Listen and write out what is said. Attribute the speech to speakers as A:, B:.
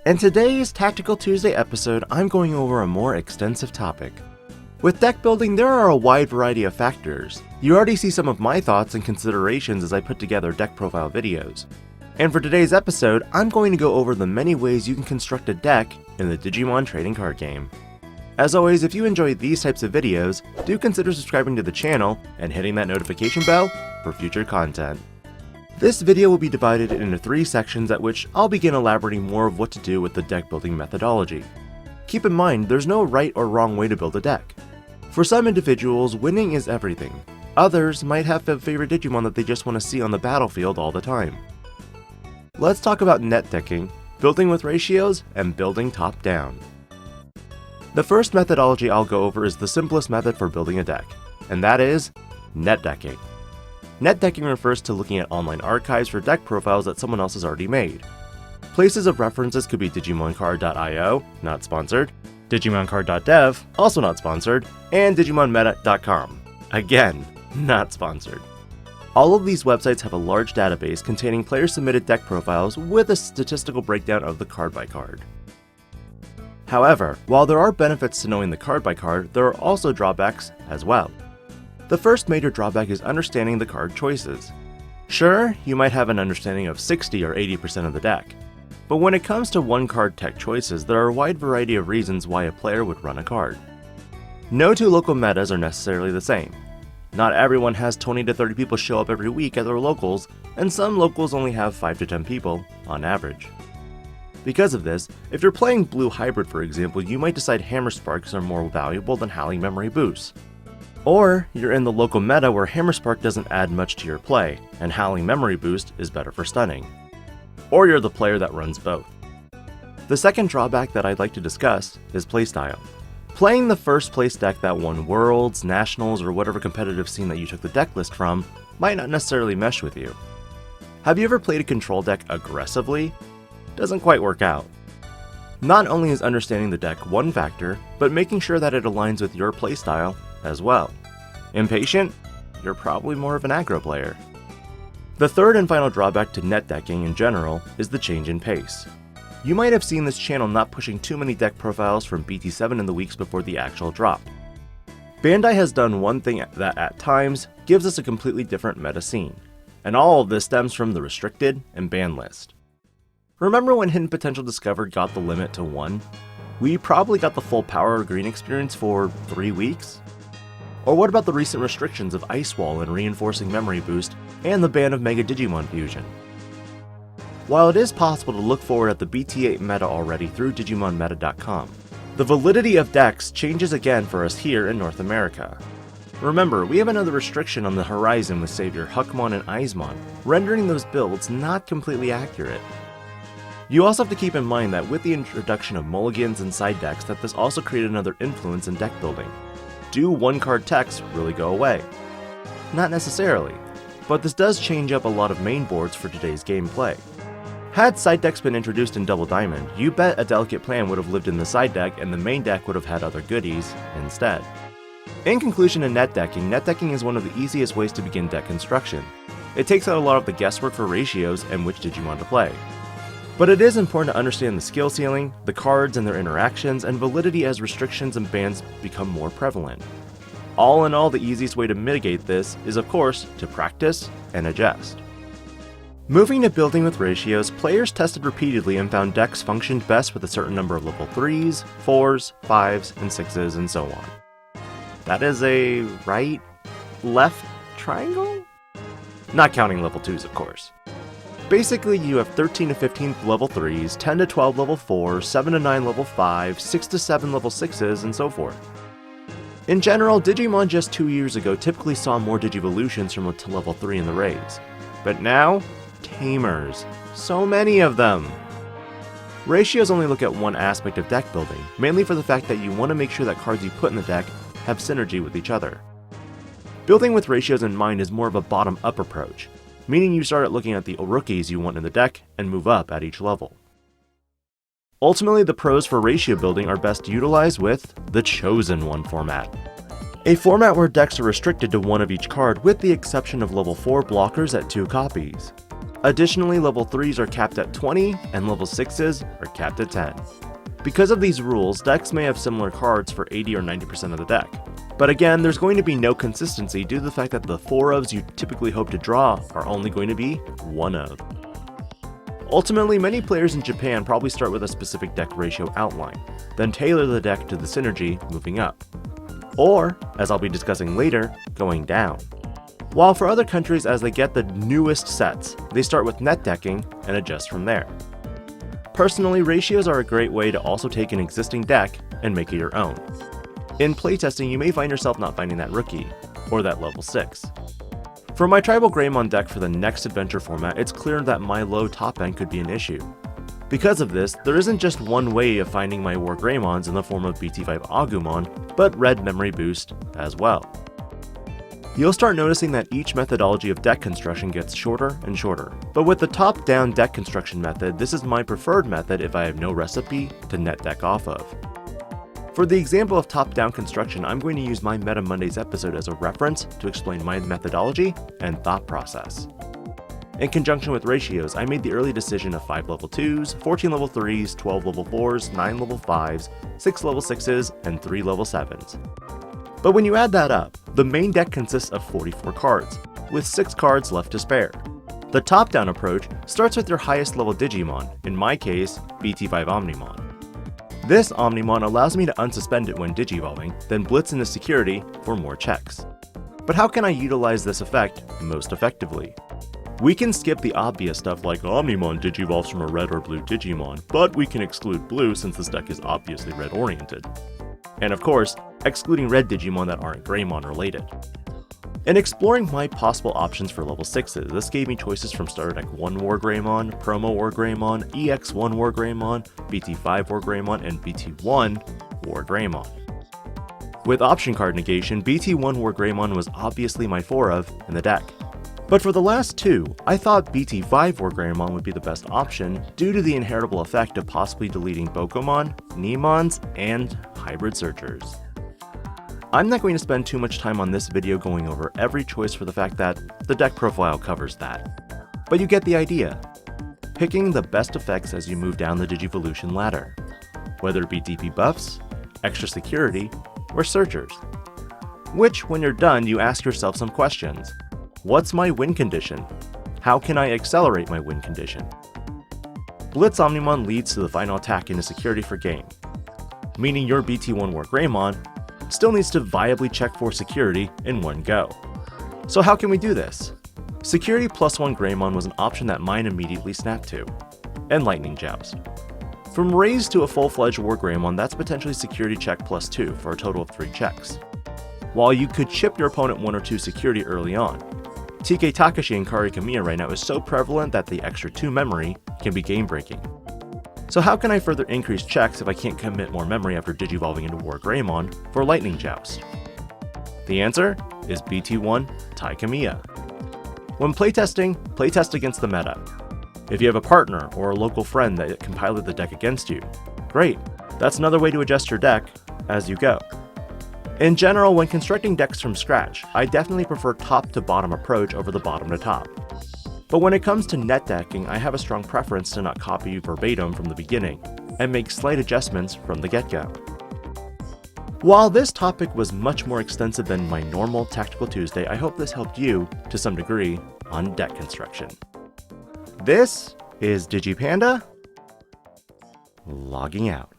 A: In today's Tactical Tuesday episode, I'm going over a more extensive topic. With deck building, there are a wide variety of factors. You already see some of my thoughts and considerations as I put together deck profile videos. And for today's episode, I'm going to go over the many ways you can construct a deck in the Digimon trading card game. As always, if you enjoy these types of videos, do consider subscribing to the channel and hitting that notification bell for future content. This video will be divided into 3 sections at which I'll begin elaborating more of what to do with the deck building methodology. Keep in mind, there's no right or wrong way to build a deck. For some individuals, winning is everything. Others might have a favorite Digimon that they just want to see on the battlefield all the time. Let's talk about netdecking, building with ratios, and building top-down. The first methodology I'll go over is the simplest method for building a deck, and that is netdecking. Netdecking refers to looking at online archives for deck profiles that someone else has already made. Places of references could be DigimonCard.io, not sponsored, DigimonCard.dev, also not sponsored, and DigimonMeta.com, again, not sponsored. All of these websites have a large database containing player-submitted deck profiles with a statistical breakdown of the card by card. However, while there are benefits to knowing the card by card, there are also drawbacks as well. The first major drawback is understanding the card choices. Sure, you might have an understanding of 60 or 80% of the deck, but when it comes to one card tech choices, there are a wide variety of reasons why a player would run a card. No two local metas are necessarily the same. Not everyone has 20 to 30 people show up every week at their locals, and some locals only have 5 to 10 people, on average. Because of this, if you're playing Blue Hybrid for example, you might decide Hammer Sparks are more valuable than Howling Memory Boosts. Or you're in the local meta where Hammer Spark doesn't add much to your play, and Howling Memory Boost is better for stunning. Or you're the player that runs both. The second drawback that I'd like to discuss is playstyle. Playing the first place deck that won Worlds, Nationals, or whatever competitive scene that you took the deck list from might not necessarily mesh with you. Have you ever played a control deck aggressively? Doesn't quite work out. Not only is understanding the deck one factor, but making sure that it aligns with your playstyle as well. Impatient? You're probably more of an aggro player. The third and final drawback to netdecking in general is the change in pace. You might have seen this channel not pushing too many deck profiles from BT7 in the weeks before the actual drop. Bandai has done one thing that at times gives us a completely different meta scene, and all of this stems from the restricted and banned list. Remember when Hidden Potential Discovered got the limit to 1? We probably got the full Power Green experience for 3 weeks? Or what about the recent restrictions of Ice Wall and Reinforcing Memory Boost, and the ban of Mega Digimon Fusion? While it is possible to look forward at the BT8 meta already through DigimonMeta.com, the validity of decks changes again for us here in North America. Remember, we have another restriction on the horizon with Savior Huckmon and Eismon, rendering those builds not completely accurate. You also have to keep in mind that with the introduction of mulligans and side decks that this also created another influence in deck building. Do one-card techs really go away? Not necessarily, but this does change up a lot of main boards for today's gameplay. Had side decks been introduced in Double Diamond, you bet a delicate plan would have lived in the side deck and the main deck would have had other goodies instead. In conclusion to netdecking is one of the easiest ways to begin deck construction. It takes out a lot of the guesswork for ratios and which Digimon to play. But it is important to understand the skill ceiling, the cards and their interactions, and validity as restrictions and bans become more prevalent. All in all, the easiest way to mitigate this is of course to practice and adjust. Moving to building with ratios, players tested repeatedly and found decks functioned best with a certain number of level 3s, 4s, 5s, and 6s, and so on. That is a right, left triangle? Not counting level 2s, of course. Basically, you have 13 to 15 level 3s, 10 to 12 level 4s, 7 to 9 level 5s, 6 to 7 level 6s, and so forth. In general, Digimon just 2 years ago typically saw more Digivolutions from to level 3 in the rays. But now, Tamers. So many of them! Ratios only look at one aspect of deck building, mainly for the fact that you want to make sure that cards you put in the deck have synergy with each other. Building with ratios in mind is more of a bottom-up approach, meaning you start at looking at the rookies you want in the deck and move up at each level. Ultimately, the pros for ratio building are best utilized with the Chosen One format. A format where decks are restricted to one of each card with the exception of level 4 blockers at 2 copies. Additionally, level 3s are capped at 20, and level 6s are capped at 10. Because of these rules, decks may have similar cards for 80 or 90% of the deck. But again, there's going to be no consistency due to the fact that the 4 ofs you typically hope to draw are only going to be 1 of. Ultimately, many players in Japan probably start with a specific deck ratio outline, then tailor the deck to the synergy moving up. Or, as I'll be discussing later, going down. While for other countries, as they get the newest sets, they start with Netdecking and adjust from there. Personally, ratios are a great way to also take an existing deck and make it your own. In playtesting, you may find yourself not finding that rookie, or that level 6. For my Tribal Greymon deck for the next adventure format, it's clear that my low top end could be an issue. Because of this, there isn't just one way of finding my War Greymons in the form of BT5 Agumon, but Red Memory Boost as well. You'll start noticing that each methodology of deck construction gets shorter and shorter, but with the top-down deck construction method, this is my preferred method if I have no recipe to net deck off of. For the example of top-down construction, I'm going to use my Meta Mondays episode as a reference to explain my methodology and thought process. In conjunction with ratios, I made the early decision of 5 level 2s, 14 level 3s, 12 level 4s, 9 level 5s, 6 level 6s, and 3 level 7s. But when you add that up, the main deck consists of 44 cards, with 6 cards left to spare. The top-down approach starts with your highest level Digimon, in my case, BT5 Omnimon. This Omnimon allows me to unsuspend it when digivolving, then blitz into security for more checks. But how can I utilize this effect most effectively? We can skip the obvious stuff like Omnimon digivolves from a red or blue Digimon, but we can exclude blue since this deck is obviously red oriented. And of course, excluding red Digimon that aren't Greymon related. In exploring my possible options for level 6s, this gave me choices from starter deck 1 War Greymon, Promo War Greymon, EX1 War Greymon, BT5 War Greymon, and BT1 War Greymon. With option card negation, BT1 War Greymon was obviously my 4 of in the deck. But for the last 2, I thought BT5 War Greymon would be the best option due to the inheritable effect of possibly deleting Bokomon, Nemons, and Hybrid Searchers. I'm not going to spend too much time on this video going over every choice for the fact that the deck profile covers that. But you get the idea. Picking the best effects as you move down the Digivolution ladder, whether it be DP buffs, extra security, or searchers. Which, when you're done, you ask yourself some questions. What's my win condition? How can I accelerate my win condition? Blitz Omnimon leads to the final attack into security for game, meaning your BT1 War Greymon still needs to viably check for security in one go. So how can we do this? Security +1 Greymon was an option that mine immediately snapped to, and Lightning Joust. From raised to a full-fledged War Greymon, that's potentially security check +2 for a total of 3 checks. While you could chip your opponent 1 or 2 security early on, TK Takashi and Kari Kamiya right now is so prevalent that the extra 2 memory can be game-breaking. So how can I further increase checks if I can't commit more memory after digivolving into War Greymon for Lightning Joust? The answer is BT1 Tai Kamiya. When playtesting, playtest against the meta. If you have a partner or a local friend that can pilot the deck against you, great, that's another way to adjust your deck as you go. In general, when constructing decks from scratch, I definitely prefer top to bottom approach over the bottom to top. But when it comes to net decking, I have a strong preference to not copy verbatim from the beginning, and make slight adjustments from the get-go. While this topic was much more extensive than my normal Tactical Tuesday, I hope this helped you, to some degree, on deck construction. This is Digi-Panda, logging out.